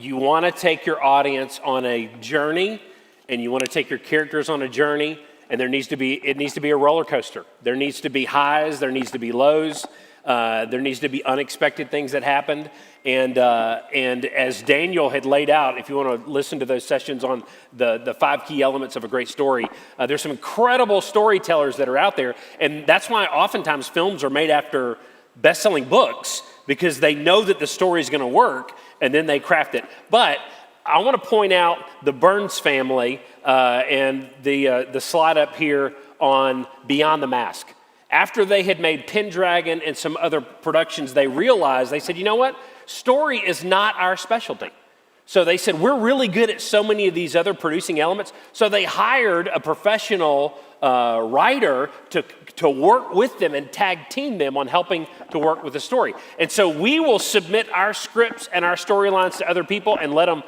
You want to take your audience on a journey, and you want to take your characters on a journey, and it needs to be a roller coaster. There needs to be highs, there needs to be lows, there needs to be unexpected things that happened. And as Daniel had laid out, if you want to listen to those sessions on the 5 key elements of a great story, there's some incredible storytellers that are out there, and that's why oftentimes films are made after best-selling books, because they know that the story is going to work, and then they craft it. But I want to point out the Burns family and the slide up here on Beyond the Mask. After they had made Pendragon and some other productions, they realized, they said, you know what? Story is not our specialty. So they said, we're really good at so many of these other producing elements. So they hired a professional writer to work with them and tag team them on helping to work with the story. And so we will submit our scripts and our storylines to other people and let them,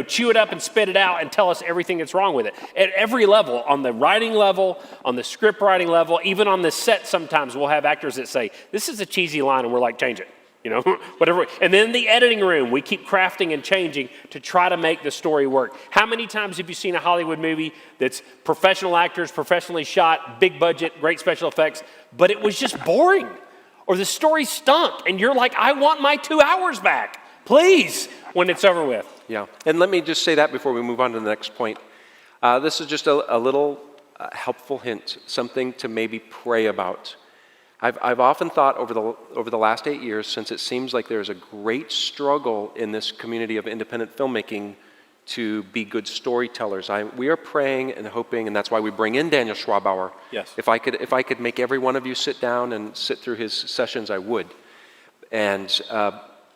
chew it up and spit it out and tell us everything that's wrong with it. At every level, on the writing level, on the script writing level, even on the set, sometimes we'll have actors that say, this is a cheesy line, and we're like, change it. Whatever. And then in the editing room, we keep crafting and changing to try to make the story work. How many times have you seen a Hollywood movie that's professional actors, professionally shot, big budget, great special effects, but it was just boring? Or the story stunk, and you're like, I want my 2 hours back, please, when it's over with. Yeah, and let me just say that before we move on to the next point. This is just a little helpful hint, something to maybe pray about. I've often thought over the last 8 years, since it seems like there's a great struggle in this community of independent filmmaking to be good storytellers. We are praying and hoping, and that's why we bring in Daniel Schwabauer. Yes. If I could make every one of you sit down and sit through his sessions, I would. And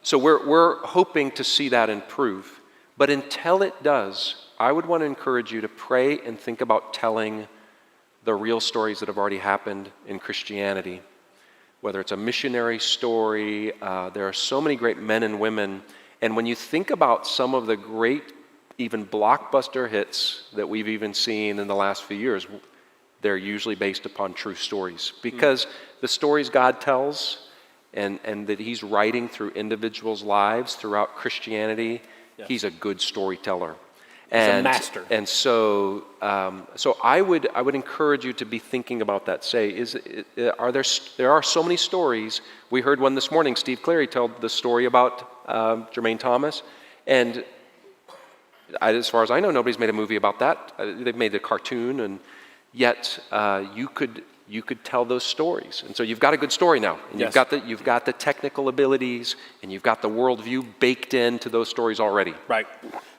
so we're hoping to see that improve. But until it does, I would want to encourage you to pray and think about telling the real stories that have already happened in Christianity. Whether it's a missionary story, there are so many great men and women. And when you think about some of the great, even blockbuster hits that we've even seen in the last few years, they're usually based upon true stories. Because the stories God tells and that he's writing through individuals' lives throughout Christianity, he's a good storyteller. He's a master. And so I would encourage you to be thinking about that. There are so many stories. We heard one this morning. Steve Clary told the story about Jermaine Thomas, and as far as I know, nobody's made a movie about that. They've made a cartoon, and yet you could tell those stories. And so you've got a good story now, and Yes. you've got the technical abilities, and you've got the worldview baked into those stories already. Right.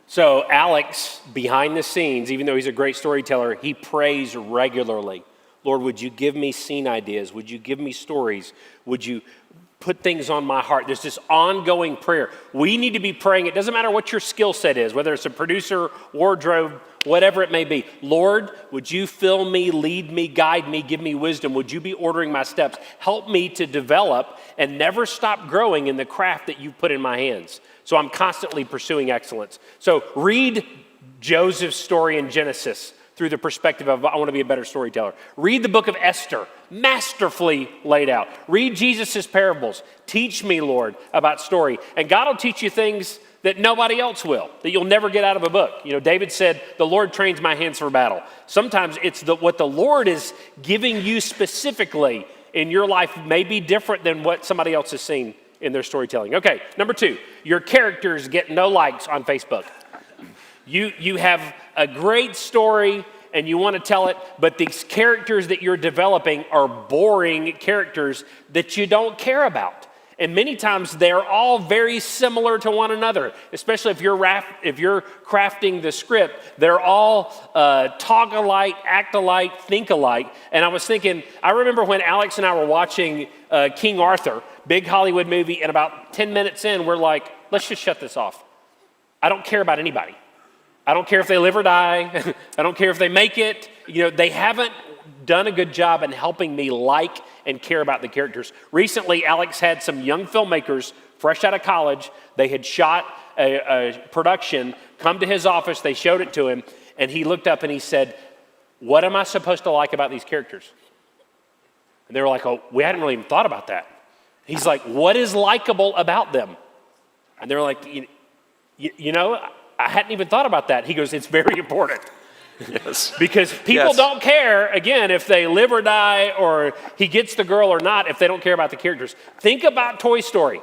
So Alex, behind the scenes, even though he's a great storyteller, he prays regularly. Lord, would you give me scene ideas? Would you give me stories? Would you put things on my heart? There's this ongoing prayer. We need to be praying. It doesn't matter what your skill set is, whether it's a producer, wardrobe, whatever it may be. Lord, would you fill me, lead me, guide me, give me wisdom? Would you be ordering my steps? Help me to develop and never stop growing in the craft that you put in my hands. So I'm constantly pursuing excellence. So read Joseph's story in Genesis through the perspective of, I want to be a better storyteller. Read the book of Esther, masterfully laid out. Read Jesus' parables. Teach me, Lord, about story. And God will teach you things that nobody else will, that you'll never get out of a book. David said, the Lord trains my hands for battle. Sometimes it's what the Lord is giving you specifically in your life may be different than what somebody else has seen in their storytelling. Okay, number 2, your characters get no likes on Facebook. You have a great story and you want to tell it, but these characters that you're developing are boring characters that you don't care about. And many times they're all very similar to one another, especially if you're crafting the script. They're all talk alike, act alike, think alike. And I remember when Alex and I were watching King Arthur, big Hollywood movie, and about 10 minutes in, we're like, let's just shut this off. I don't care about anybody. I don't care if they live or die. I don't care if they make it. They haven't done a good job in helping me like and care about the characters. Recently, Alex had some young filmmakers fresh out of college. They had shot a production, come to his office, they showed it to him, and he looked up and he said, what am I supposed to like about these characters? And they were like, oh, we hadn't really even thought about that. He's like, what is likable about them? And they're like, You know, I hadn't even thought about that. He goes, it's very important. Yes. Because people Yes. don't care, again, if they live or die or he gets the girl or not, if they don't care about the characters. Think about Toy Story.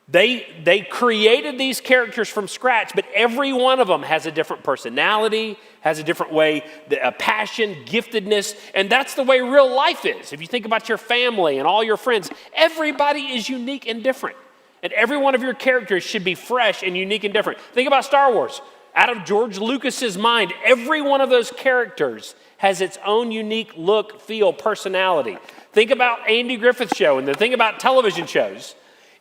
They created these characters from scratch, but every one of them has a different personality, has a different way, a passion, giftedness, and that's the way real life is. If you think about your family and all your friends, everybody is unique and different. And every one of your characters should be fresh and unique and different. Think about Star Wars. Out of George Lucas's mind, every one of those characters has its own unique look, feel, personality. Think about Andy Griffith's show, and the thing about television shows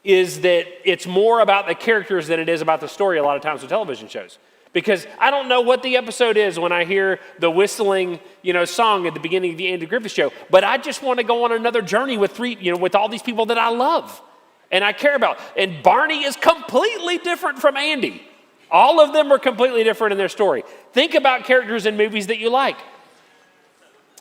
is that it's more about the characters than it is about the story a lot of times with television shows. Because I don't know what the episode is when I hear the whistling, song at the beginning of the Andy Griffith show, but I just want to go on another journey with with all these people that I love and I care about. And Barney is completely different from Andy. All of them are completely different in their story. Think about characters in movies that you like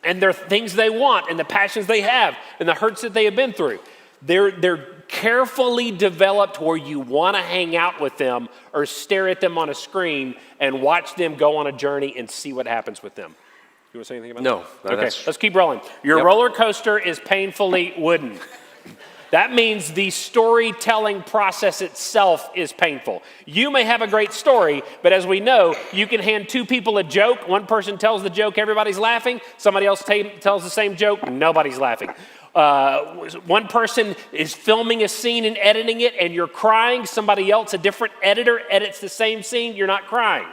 and their things they want and the passions they have and the hurts that they have been through. They're carefully developed where you want to hang out with them or stare at them on a screen and watch them go on a journey and see what happens with them. You want to say anything about that? No. Okay, let's keep rolling. Your roller coaster is painfully wooden. That means the storytelling process itself is painful. You may have a great story, but as we know, you can hand two people a joke. One person tells the joke, everybody's laughing. Somebody else tells the same joke, nobody's laughing. One person is filming a scene and editing it, and you're crying. Somebody else, a different editor, edits the same scene, you're not crying.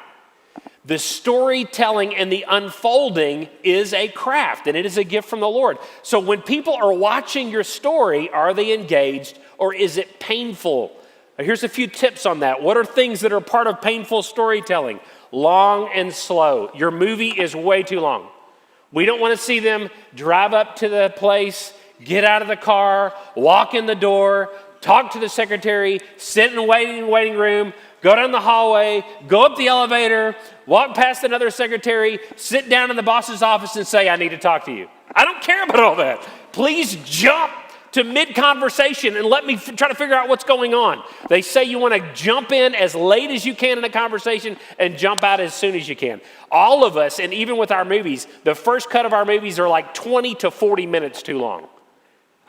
The storytelling and the unfolding is a craft, and it is a gift from the Lord. So when people are watching your story, are they engaged or is it painful? Now, here's a few tips on that. What are things that are part of painful storytelling? Long and slow. Your movie is way too long. We don't want to see them drive up to the place, get out of the car, walk in the door, talk to the secretary, sit in the waiting room, go down the hallway, go up the elevator, walk past another secretary, sit down in the boss's office and say, I need to talk to you. I don't care about all that. Please jump to mid-conversation and let me try to figure out what's going on. They say you want to jump in as late as you can in a conversation and jump out as soon as you can. All of us, and even with our movies, the first cut of our movies are like 20 to 40 minutes too long.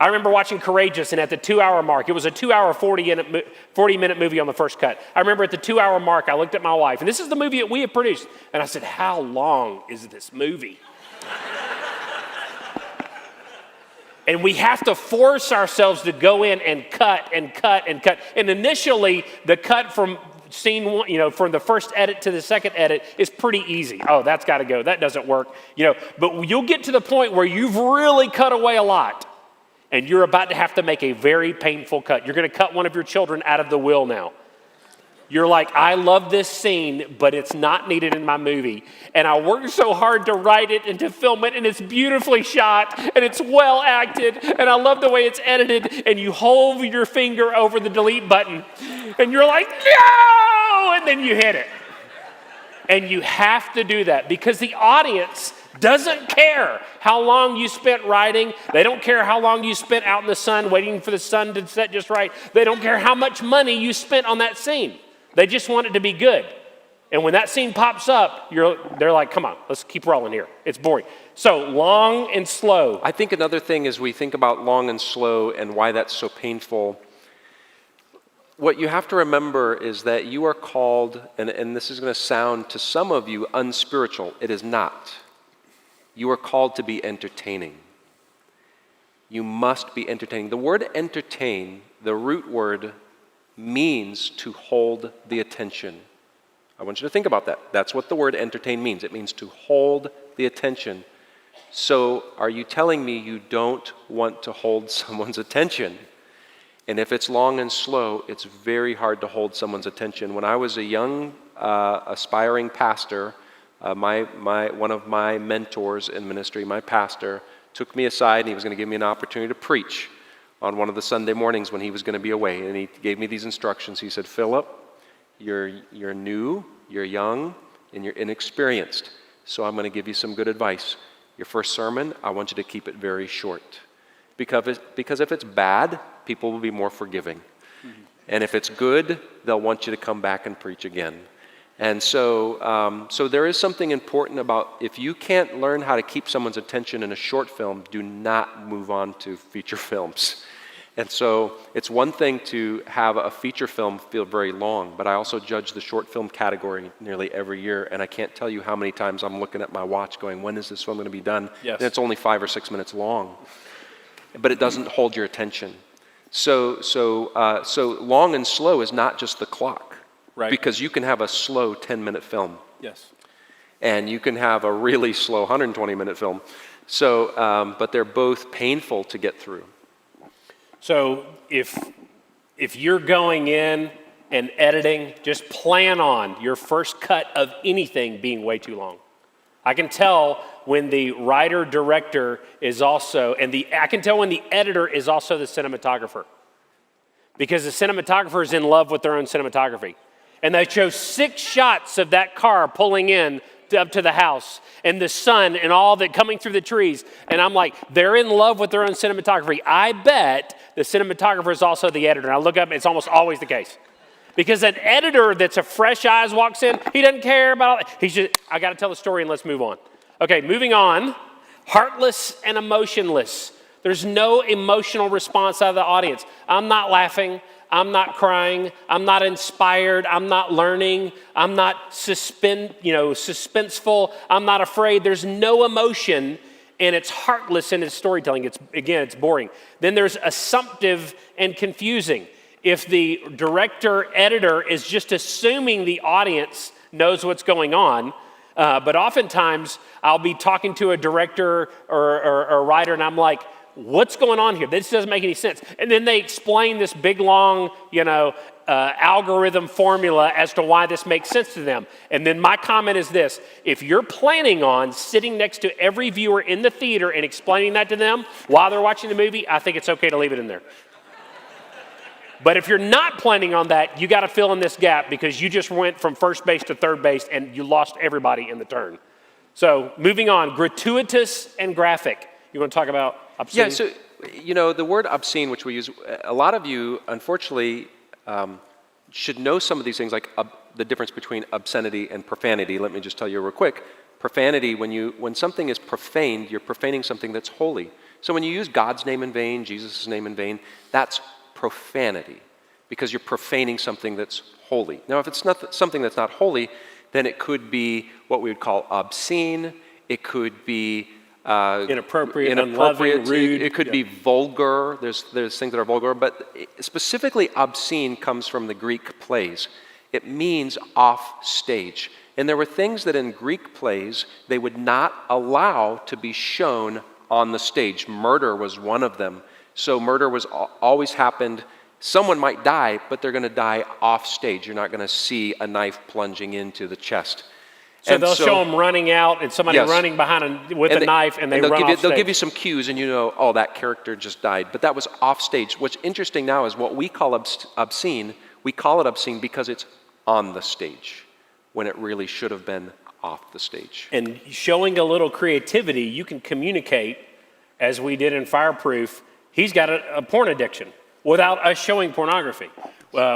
I remember watching Courageous, and at the 2-hour mark, it was a 2-hour, 40-minute movie on the first cut. I remember at the 2-hour mark, I looked at my wife, and this is the movie that we have produced, and I said, how long is this movie? And we have to force ourselves to go in and cut and cut and cut. And initially, the cut from scene one, from the first edit to the second edit is pretty easy. Oh, that's got to go. That doesn't work. But you'll get to the point where you've really cut away a lot. And you're about to have to make a very painful cut. You're going to cut one of your children out of the will now. You're like, I love this scene, but it's not needed in my movie. And I worked so hard to write it and to film it, and it's beautifully shot, and it's well acted, and I love the way it's edited, and you hold your finger over the delete button, and you're like, no! And then you hit it. And you have to do that because the audience doesn't care how long you spent writing. They don't care how long you spent out in the sun waiting for the sun to set just right. They don't care how much money you spent on that scene. They just want it to be good. And when that scene pops up, they're like, come on, let's keep rolling here. It's boring. So long and slow. I think another thing is we think about long and slow and why that's so painful. What you have to remember is that you are called, and this is going to sound to some of you unspiritual. It is not. You are called to be entertaining. You must be entertaining. The word entertain, the root word, means to hold the attention. I want you to think about that. That's what the word entertain means. It means to hold the attention. So are you telling me you don't want to hold someone's attention? And if it's long and slow, it's very hard to hold someone's attention. When I was a young, aspiring pastor, one of my mentors in ministry, my pastor, took me aside and he was going to give me an opportunity to preach on one of the Sunday mornings when he was going to be away. And he gave me these instructions. He said, Philip, you're new, you're young, and you're inexperienced. So I'm going to give you some good advice. Your first sermon, I want you to keep it very short. Because if it's bad, people will be more forgiving. And if it's good, they'll want you to come back and preach again. And so there is something important about if you can't learn how to keep someone's attention in a short film, do not move on to feature films. And so it's one thing to have a feature film feel very long, but I also judge the short film category nearly every year, and I can't tell you how many times I'm looking at my watch going, when is this film going to be done? Yes. And it's only 5 or 6 minutes long, but it doesn't hold your attention. So long and slow is not just the clock, Right. because you can have a slow 10-minute film, Yes. and you can have a really slow 120-minute film. So, but they're both painful to get through. So if you're going in and editing, just plan on your first cut of anything being way too long. I can tell when the writer director is also, I can tell when the editor is also the cinematographer, because the cinematographer is in love with their own cinematography, and they show 6 shots of that car pulling in up to the house and the sun and all that coming through the trees, and I'm like, they're in love with their own cinematography. I bet the cinematographer is also the editor. And I look up, it's almost always the case. Because an editor that's a fresh eyes walks in, he doesn't care about all that. He's just, I got to tell the story and let's move on. Okay, moving on. Heartless and emotionless. There's no emotional response out of the audience. I'm not laughing. I'm not crying. I'm not inspired. I'm not learning. I'm not suspenseful. I'm not afraid. There's no emotion, and it's heartless in its storytelling. It's boring. Then there's assumptive and confusing. If the director, editor is just assuming the audience knows what's going on, but oftentimes I'll be talking to a director or a writer, and I'm like, what's going on here? This doesn't make any sense. And then they explain this big, long, algorithm formula as to why this makes sense to them. And then my comment is this: if you're planning on sitting next to every viewer in the theater and explaining that to them while they're watching the movie, I think it's okay to leave it in there. But if you're not planning on that, you got to fill in this gap, because you just went from first base to third base and you lost everybody in the turn. So moving on, gratuitous and graphic. You want to talk about obscene? Yeah, so, the word obscene, which we use, a lot of you, unfortunately, should know some of these things, like the difference between obscenity and profanity. Let me just tell you real quick. Profanity, when something is profaned, you're profaning something that's holy. So when you use God's name in vain, Jesus' name in vain, that's profanity, because you're profaning something that's holy. Now, if it's not something that's not holy, then it could be what we would call obscene. It could be inappropriate, unloving, rude. It could be vulgar. There's things that are vulgar, but specifically obscene comes from the Greek plays. It means off stage. And there were things that in Greek plays they would not allow to be shown on the stage. Murder was one of them. So murder was always happened. Someone might die, but they're going to die off stage. You're not going to see a knife plunging into the chest. So they'll show them running out and somebody running behind with a knife, and they'll run off stage. They'll give you some cues, and that character just died. But that was off stage. What's interesting now is what we call obscene. We call it obscene because it's on the stage, when it really should have been off the stage. And showing a little creativity, you can communicate, as we did in Fireproof. He's got a porn addiction without us showing pornography.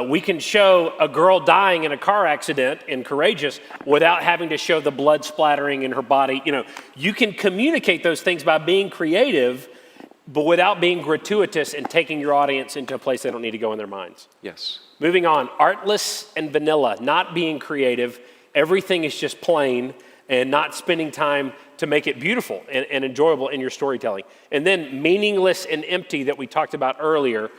We can show a girl dying in a car accident in Courageous without having to show the blood splattering in her body. You can communicate those things by being creative, but without being gratuitous and taking your audience into a place they don't need to go in their minds. Yes. Moving on, artless and vanilla, not being creative. Everything is just plain, and not spending time to make it beautiful and enjoyable in your storytelling. And then meaningless and empty, that we talked about earlier.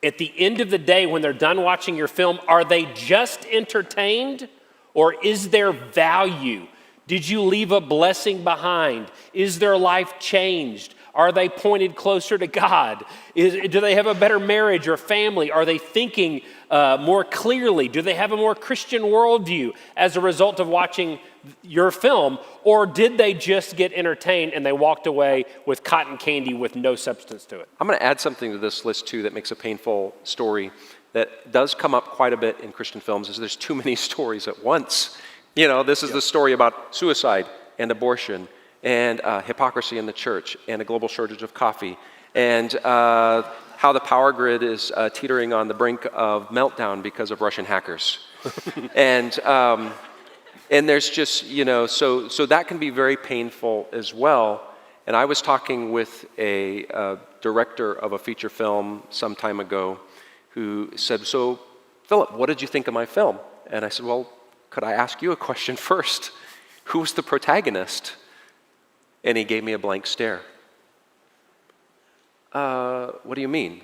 At the end of the day, when they're done watching your film, are they just entertained, or is there value? Did you leave a blessing behind? Is their life changed? Are they pointed closer to God? Do they have a better marriage or family? Are they thinking more clearly? Do they have a more Christian worldview as a result of watching your film? Or did they just get entertained and they walked away with cotton candy with no substance to it? I'm going to add something to this list, too, that makes a painful story that does come up quite a bit in Christian films, is there's too many stories at once. This is the story about suicide and abortion and hypocrisy in the church and a global shortage of coffee and how the power grid is teetering on the brink of meltdown because of Russian hackers. and there's just, so that can be very painful as well. And I was talking with a director of a feature film some time ago who said, so Philip, what did you think of my film? And I said, well, could I ask you a question first? Who was the protagonist? And he gave me a blank stare. What do you mean?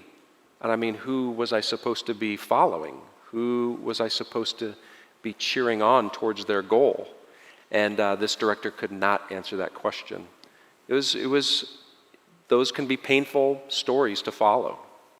And I mean, who was I supposed to be following? Who was I supposed to be cheering on towards their goal? And this director could not answer that question. Those can be painful stories to follow.